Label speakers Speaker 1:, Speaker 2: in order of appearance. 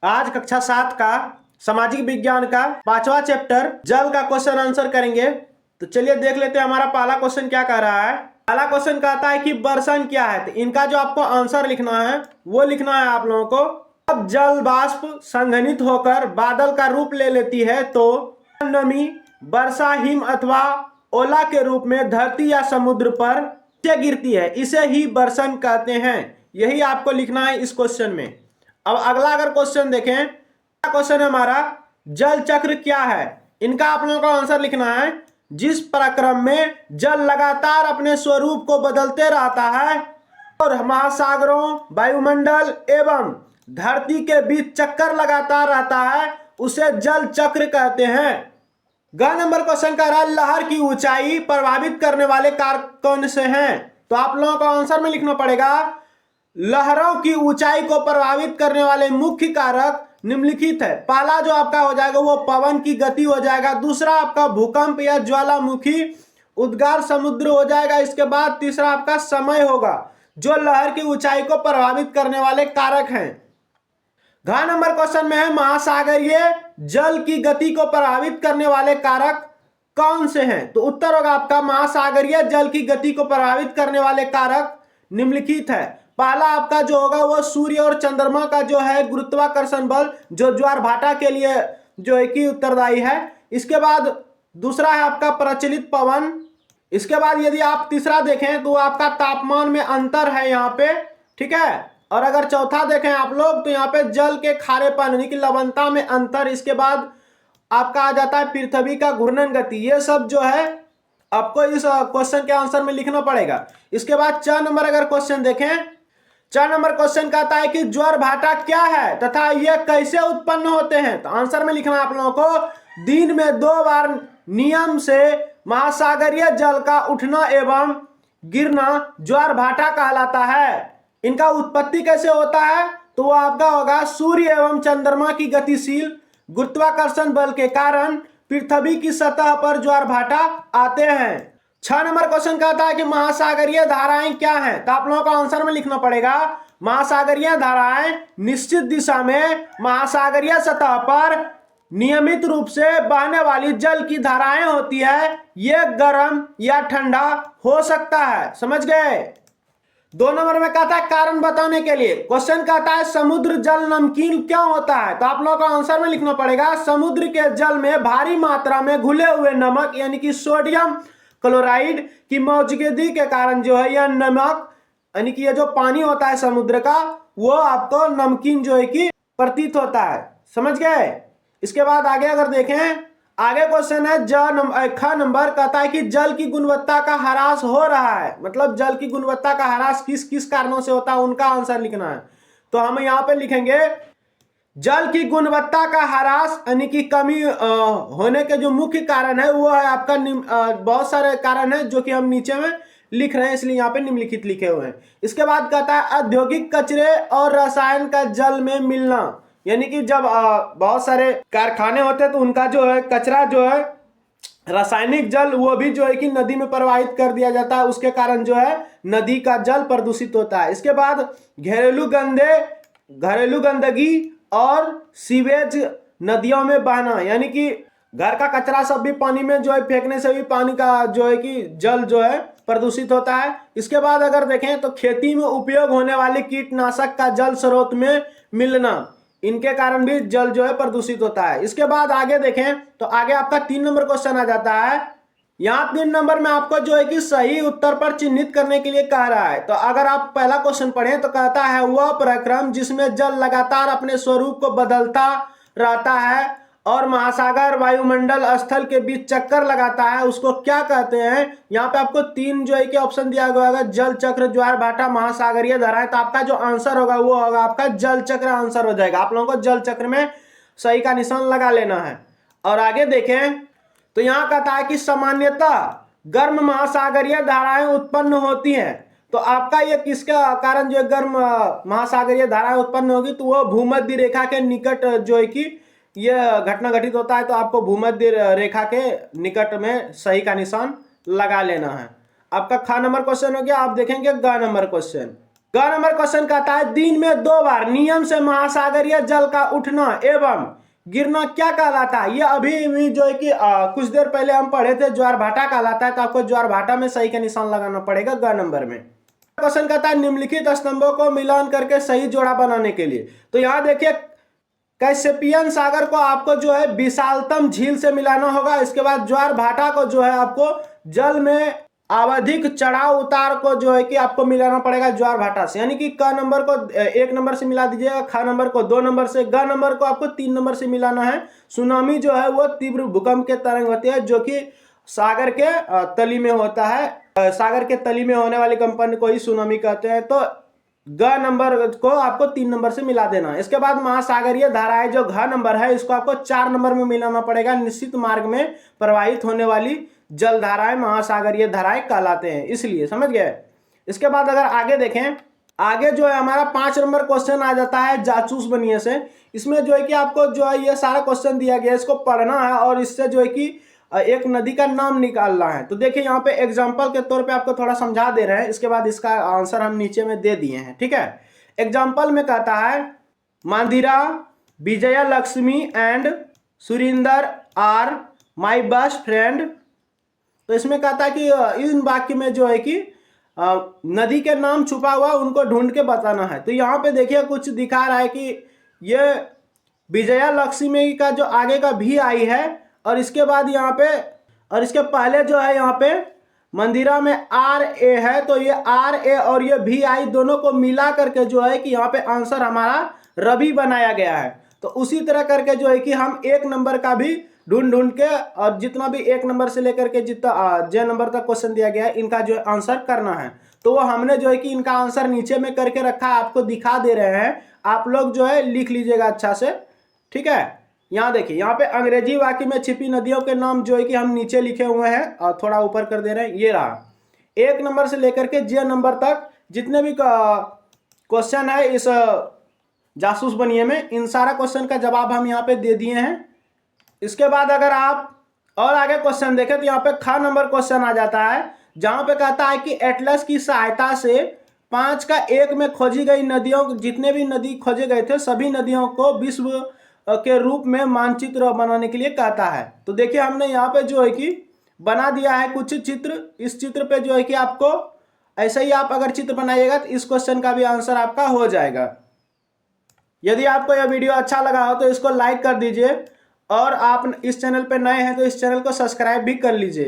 Speaker 1: आज कक्षा 7 का सामाजिक विज्ञान का 5वां चैप्टर जल का क्वेश्चन आंसर करेंगे। तो चलिए देख लेते हैं हमारा पहला क्वेश्चन क्या कह रहा है। पहला क्वेश्चन कहता है कि बर्षण क्या है। तो इनका जो आपको आंसर लिखना है वो लिखना है आप लोगों को। अब जल वाष्प संघनित होकर बादल का रूप ले लेती है तो नमी वर्षा हिम अथवा ओला के रूप में धरती या समुद्र पर गिरती है, इसे ही बर्षण कहते हैं। यही आपको लिखना है इस क्वेश्चन में। अब अगला अगर क्वेश्चन देखें, क्वेश्चन है हमारा जल चक्र क्या है। इनका आप लोगों को आंसर लिखना है। जिस प्रक्रम में जल लगातार अपने स्वरूप को बदलते रहता है और महासागरों वायुमंडल एवं धरती के बीच चक्कर लगातार रहता है उसे जल चक्र कहते हैं। ग नंबर क्वेश्चन का रहा लहर की ऊंचाई प्रभावित करने वाले कारक कौन से हैं। तो आप लोगों को आंसर में लिखना पड़ेगा लहरों की ऊंचाई को प्रभावित करने वाले मुख्य कारक निम्नलिखित है। पहला जो आपका हो जाएगा वो पवन की गति हो जाएगा, दूसरा आपका भूकंप या ज्वालामुखी उद्गार समुद्र हो जाएगा, इसके बाद तीसरा आपका समय होगा जो लहर की ऊंचाई को प्रभावित करने वाले कारक हैं। घ नंबर क्वेश्चन में है महासागरीय जल की गति को प्रभावित करने वाले कारक कौन से हैं। तो उत्तर होगा आपका महासागरीय जल की गति को प्रभावित करने वाले कारक निम्नलिखित है। पहला आपका जो होगा वो सूर्य और चंद्रमा का जो है गुरुत्वाकर्षण बल जो ज्वार भाटा के लिए जो है कि उत्तरदायी है। इसके बाद दूसरा है आपका प्रचलित पवन। इसके बाद यदि आप तीसरा देखें तो आपका तापमान में अंतर है यहाँ पे, ठीक है। और अगर चौथा देखें आप लोग तो यहाँ पे जल के खारेपन यानी कि लवणता में अंतर। इसके बाद आपका आ जाता है पृथ्वी का घूर्णन गति। ये सब जो है आपको इस क्वेश्चन के आंसर में लिखना पड़ेगा। इसके बाद 4 नंबर अगर क्वेश्चन देखें, 4 नंबर क्वेश्चन कहता है कि ज्वार भाटा क्या है तथा यह कैसे उत्पन्न होते हैं। तो आंसर में लिखना है आप लोगों को दिन में 2 बार नियम से महासागरीय जल का उठना एवं गिरना ज्वार भाटा कहलाता है। इनका उत्पत्ति कैसे होता है तो वो आपका होगा सूर्य एवं चंद्रमा की गतिशील गुरुत्वाकर्षण बल के कारण पृथ्वी की सतह पर ज्वार भाटा आते हैं। 6 नंबर क्वेश्चन कहता है कि महासागरीय धाराएं क्या हैं। तो आप लोगों को आंसर में लिखना पड़ेगा महासागरीय धाराएं निश्चित दिशा में महासागरीय सतह पर नियमित रूप से बहने वाली जल की धाराएं होती है। ये गर्म या ठंडा हो सकता है, समझ गए। 2 नंबर में कहता है कारण बताने के लिए क्वेश्चन कहता है समुद्र जल नमकीन क्यों होता है। तो आप लोगों को आंसर में लिखना पड़ेगा समुद्र के जल में भारी मात्रा में घुले हुए नमक यानी कि सोडियम क्लोराइड की मौजूदगी के कारण जो है यह नमक यानी कि यह जो पानी होता है समुद्र का वो आपको नमकीन जो है कि प्रतीत होता है, समझ गए। इसके बाद आगे अगर देखें, आगे क्वेश्चन है ख नंबर कहता है कि जल की गुणवत्ता का ह्रास हो रहा है। मतलब जल की गुणवत्ता का ह्रास किस किस कारणों से होता है उनका आंसर लिखना है। तो हम यहाँ पे लिखेंगे जल की गुणवत्ता का ह्रास यानी कि कमी होने के जो मुख्य कारण है वो है आपका बहुत सारे कारण है जो कि हम नीचे में लिख रहे हैं, इसलिए यहाँ पे निम्नलिखित लिखे हुए हैं। इसके बाद कहता है औद्योगिक कचरे और रसायन का जल में मिलना, यानी कि जब बहुत सारे कारखाने होते हैं तो उनका जो है कचरा जो है रासायनिक जल वो भी जो है कि नदी में प्रवाहित कर दिया जाता है, उसके कारण जो है नदी का जल प्रदूषित होता है। इसके बाद घरेलू गंदगी और सीवेज नदियों में बहना, यानी कि घर का कचरा सब भी पानी में जो है फेंकने से भी पानी का जो है कि जल जो है प्रदूषित होता है। इसके बाद अगर देखें तो खेती में उपयोग होने वाले कीटनाशक का जल स्रोत में मिलना, इनके कारण भी जल जो है प्रदूषित होता है। इसके बाद आगे देखें तो आगे आपका 3 नंबर क्वेश्चन आ जाता है। यहाँ 3 नंबर में आपको जो है कि सही उत्तर पर चिन्हित करने के लिए कह रहा है। तो अगर आप पहला क्वेश्चन पढ़ें तो कहता है वह प्रक्रम जिसमें जल लगातार अपने स्वरूप को बदलता रहता है और महासागर वायुमंडल स्थल के बीच चक्कर लगाता है उसको क्या कहते हैं। यहाँ पे आपको 3 जो है कि ऑप्शन दिया गया होगा जल चक्र ज्वार भाटा महासागरीय धाराएं। तो आपका जो आंसर होगा वो होगा आपका जल चक्र आंसर हो जाएगा। आप लोगों को जल चक्र में सही का निशान लगा लेना है। और आगे देखें तो यहाँ कहता है कि सामान्यतः गर्म महासागरीय धाराएं उत्पन्न होती हैं। तो आपका ये किसका कारण जो गर्म महासागरीय धाराएं उत्पन्न होगी तो वो भूमध्य रेखा के निकट जो है कि यह घटना घटित होता है। तो आपको भूमध्य रेखा के निकट में सही का निशान लगा लेना है। आपका ख नंबर क्वेश्चन हो गया। आप देखेंगे ग नंबर क्वेश्चन। क नंबर क्वेश्चन कहता है दिन में 2 बार नियम से महासागरीय जल का उठना एवं गिरना क्या कहलाता है। ये अभी भी जो है कि कुछ देर पहले हम पढ़े थे, ज्वार भाटा कहलाता है। तो आपको ज्वार भाटा में सही का निशान लगाना पड़ेगा ग नंबर में। क्वेश्चन कहता है निम्नलिखित स्तंभों को मिलान करके सही जोड़ा बनाने के लिए। तो यहाँ देखिए कैस्पियन सागर को आपको जो है विशालतम झील से मिलाना होगा। इसके बाद ज्वार भाटा को जो है आपको जल में आवधिक चढ़ाव उतार को जो है कि आपको मिलाना पड़ेगा ज्वार भाटा से। यानी कि क नंबर को 1 नंबर से मिला दीजिएगा, ख नंबर को 2 नंबर से, ग नंबर को आपको 3 नंबर से मिलाना है। सुनामी जो है वो तीव्र भूकंप के तरंग होती है जो कि सागर के तली में होता है। सागर के तली में होने वाली कंपन को ही सुनामी कहते हैं। तो ग नंबर को आपको 3 नंबर से मिला देना है। इसके बाद महासागरीय धाराएं जो घ नंबर है इसको आपको 4 नंबर में मिलाना पड़ेगा। निश्चित मार्ग में प्रवाहित होने वाली जल धाराएं महासागरीय धाराएं कहलाते हैं, इसलिए समझ गए। इसके बाद अगर आगे देखें, आगे जो है हमारा 5 नंबर क्वेश्चन आ जाता है जासूस बनिए से। इसमें जो है कि आपको जो है ये सारा क्वेश्चन दिया गया है, इसको पढ़ना है और इससे जो है कि एक नदी का नाम निकालना है। तो देखिए यहाँ पे एग्जाम्पल के तौर पे आपको थोड़ा समझा दे रहे हैं, इसके बाद इसका आंसर हम नीचे में दे दिए हैं, ठीक है। एग्जाम्पल में कहता है Mandira, Vijaya Lakshmi and Surinder are my best friend. तो इसमें कहता है कि इन वाक्य में जो है कि नदी के नाम छुपा हुआ उनको ढूंढ के बताना है। तो यहाँ पे देखिए कुछ दिखा रहा है कि ये विजया लक्ष्मी का जो आगे का भी आई है और इसके बाद यहाँ पे और इसके पहले जो है यहाँ पे मंदिरा में आर ए है। तो ये आर ए और ये भी आई दोनों को मिला करके जो है कि यहाँ पे आंसर हमारा रवि बनाया गया है। तो उसी तरह करके जो है कि हम 1 नंबर का भी ढूंढ ढूंढ के और जितना भी 1 नंबर से लेकर के जितना जे नंबर तक क्वेश्चन दिया गया है इनका जो आंसर करना है। तो वो हमने जो है कि इनका आंसर नीचे में करके रखा है, आपको दिखा दे रहे हैं। आप लोग जो है लिख लीजिएगा अच्छा से, ठीक है। यहाँ देखिए यहाँ पे अंग्रेजी वाक्य में छिपी नदियों के नाम जो है कि हम नीचे लिखे हुए हैं और थोड़ा ऊपर कर दे रहे हैं। ये रहा 1 नंबर से लेकर के जे नंबर तक जितने भी क्वेश्चन है इस जासूस बनिए में, इन सारा क्वेश्चन का जवाब हम यहाँ पे दे दिए हैं। इसके बाद अगर आप और आगे क्वेश्चन देखें तो यहाँ पे ख नंबर क्वेश्चन आ जाता है, जहां पे कहता है कि एटलस की सहायता से 5 का 1 में खोजी गई नदियों, जितने भी नदी खोजे गए थे सभी नदियों को विश्व के रूप में मानचित्र बनाने के लिए कहता है। तो देखिए हमने यहाँ पे जो है कि बना दिया है कुछ चित्र। इस चित्र पे जो है कि आपको ऐसे ही आप अगर चित्र बनाइएगा तो इस क्वेश्चन का भी आंसर आपका हो जाएगा। यदि आपको यह वीडियो अच्छा लगा हो तो इसको लाइक कर दीजिए और आप इस चैनल पे नए हैं तो इस चैनल को सब्सक्राइब भी कर लीजिए।